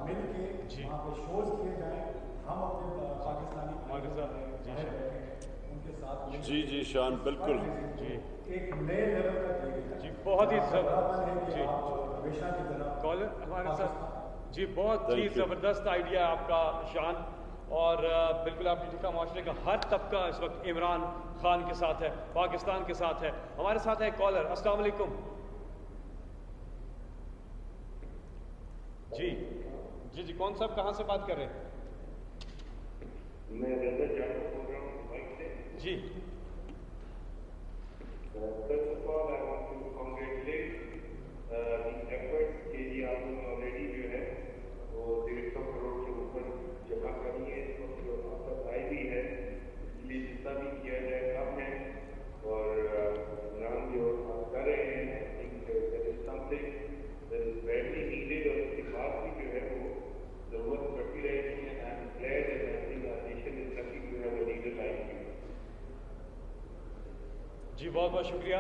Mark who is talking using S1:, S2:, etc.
S1: मिल के वहाँ पे शोज किए जाएँ, हम अपने पाकिस्तानी उनके साथ
S2: जी जी शान बिल्कुल
S1: जी एक नए लेवल तक ले गए
S3: जी बहुत ही
S1: जी
S3: जी
S1: हमेशा की तरह
S3: कॉलर हमारे साथ जी बहुत ही
S2: Thank you.
S3: ज़बरदस्त आइडिया है आपका शान और बिल्कुल आपने देखा माशरे का हर तबका इस वक्त इमरान खान के साथ है, पाकिस्तान के साथ है। हमारे साथ है कॉलर। अस्सलाम वालेकुम। जी जी जी कौन साहब कहाँ से बात कर रहे हैं?
S4: मैं रजत जाटव बोल रहा हूँ बाइक से।
S3: जी
S4: First of all, I want to congratulate the efforts कि ये आपने ऑलरेडी जो है वो 150 करोड़ के ऊपर जमा करी है और जो वापस आई भी है, इसलिए जितना भी किया जाए कम है और इमरान जो आप कर रहे हैं I think that is something that is badly needed और इसके बाद भी जो है वो जरूरत पड़ती रहेगी and I am glad that I think our nation is lucky to have a leader like you.
S3: जी बहुत बहुत शुक्रिया।